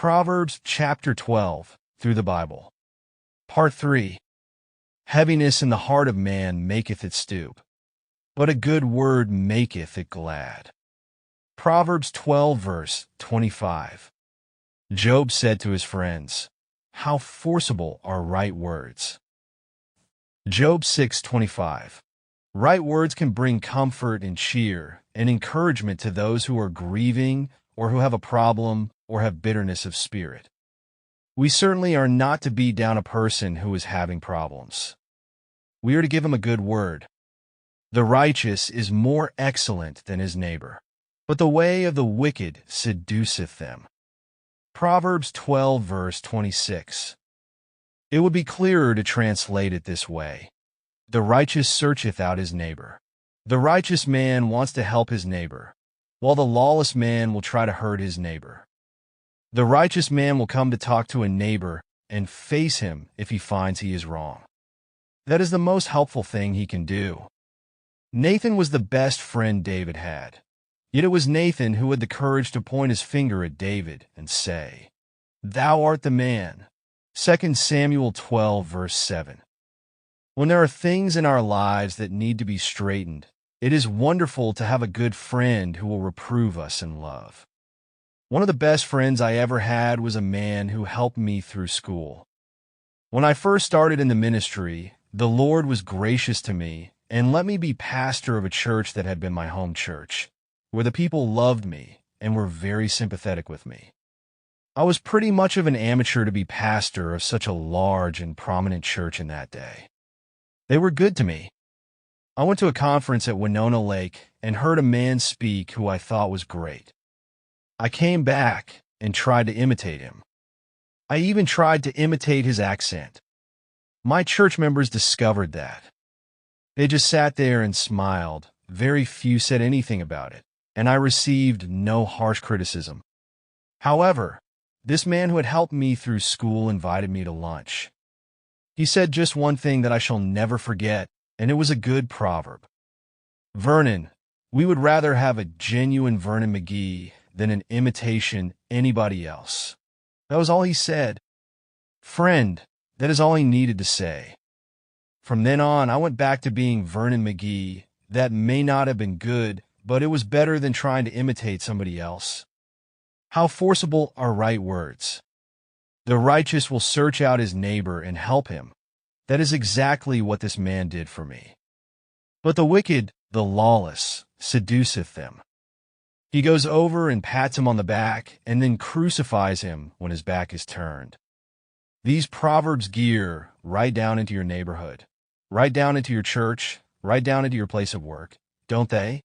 Proverbs Chapter 12 through the Bible. Part 3. Heaviness in the heart of man maketh it stoop, but a good word maketh it glad. Proverbs 12 verse 25. Job said to his friends, "How forcible are right words." Job 6:25. Right words can bring comfort and cheer and encouragement to those who are grieving or who have a problem or have bitterness of spirit. We certainly are not to beat down a person who is having problems. We are to give him a good word. The righteous is more excellent than his neighbor, but the way of the wicked seduceth them. Proverbs 12 verse 26. It would be clearer to translate it this way. The righteous searcheth out his neighbor. The righteous man wants to help his neighbor, while the lawless man will try to hurt his neighbor. The righteous man will come to talk to a neighbor and face him if he finds he is wrong. That is the most helpful thing he can do. Nathan was the best friend David had. Yet it was Nathan who had the courage to point his finger at David and say, "Thou art the man." 2 Samuel 12 verse 7. When there are things in our lives that need to be straightened, it is wonderful to have a good friend who will reprove us in love. One of the best friends I ever had was a man who helped me through school. When I first started in the ministry, the Lord was gracious to me and let me be pastor of a church that had been my home church, where the people loved me and were very sympathetic with me. I was pretty much of an amateur to be pastor of such a large and prominent church in that day. They were good to me. I went to a conference at Winona Lake and heard a man speak who I thought was great. I came back and tried to imitate him. I even tried to imitate his accent. My church members discovered that. They just sat there and smiled. Very few said anything about it, and I received no harsh criticism. However, this man who had helped me through school invited me to lunch. He said just one thing that I shall never forget, and it was a good proverb. "Vernon, we would rather have a genuine Vernon McGee than an imitation anybody else." That was all he said. Friend, that is all he needed to say. From then on, I went back to being Vernon McGee. That may not have been good, but it was better than trying to imitate somebody else. How forcible are right words. The righteous will search out his neighbor and help him. That is exactly what this man did for me. But the wicked, the lawless, seduceth them. He goes over and pats him on the back and then crucifies him when his back is turned. These proverbs gear right down into your neighborhood, right down into your church, right down into your place of work, don't they?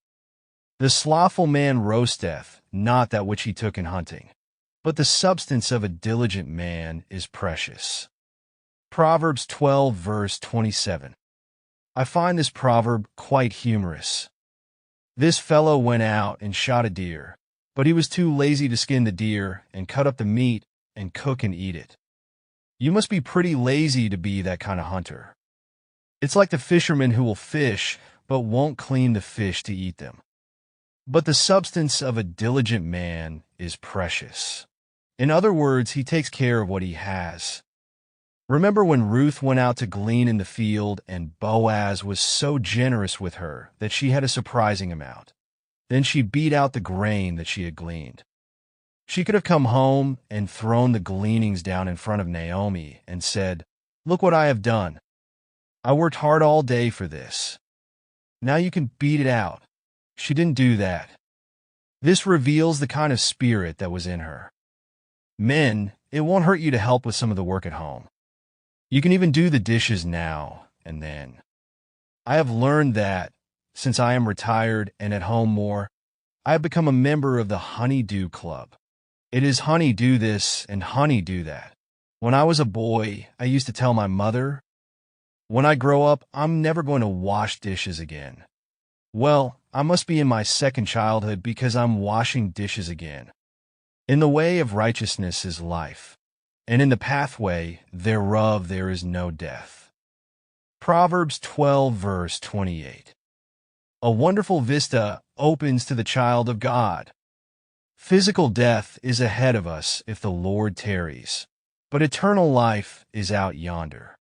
The slothful man roasteth not that which he took in hunting, but the substance of a diligent man is precious. Proverbs 12 verse 27. I find this proverb quite humorous. This fellow went out and shot a deer, but he was too lazy to skin the deer and cut up the meat and cook and eat it. You must be pretty lazy to be that kind of hunter. It's like the fisherman who will fish but won't clean the fish to eat them. But the substance of a diligent man is precious. In other words, he takes care of what he has. Remember when Ruth went out to glean in the field and Boaz was so generous with her that she had a surprising amount. Then she beat out the grain that she had gleaned. She could have come home and thrown the gleanings down in front of Naomi and said, "Look what I have done. I worked hard all day for this. Now you can beat it out." She didn't do that. This reveals the kind of spirit that was in her. Men, it won't hurt you to help with some of the work at home. You can even do the dishes now and then. I have learned that, since I am retired and at home more, I have become a member of the Honey-Do Club. It is honey do this and honey do that. When I was a boy, I used to tell my mother, "When I grow up, I'm never going to wash dishes again." Well, I must be in my second childhood because I'm washing dishes again. In the way of righteousness is life, and in the pathway thereof there is no death. Proverbs 12 verse 28. A wonderful vista opens to the child of God. Physical death is ahead of us if the Lord tarries, but eternal life is out yonder.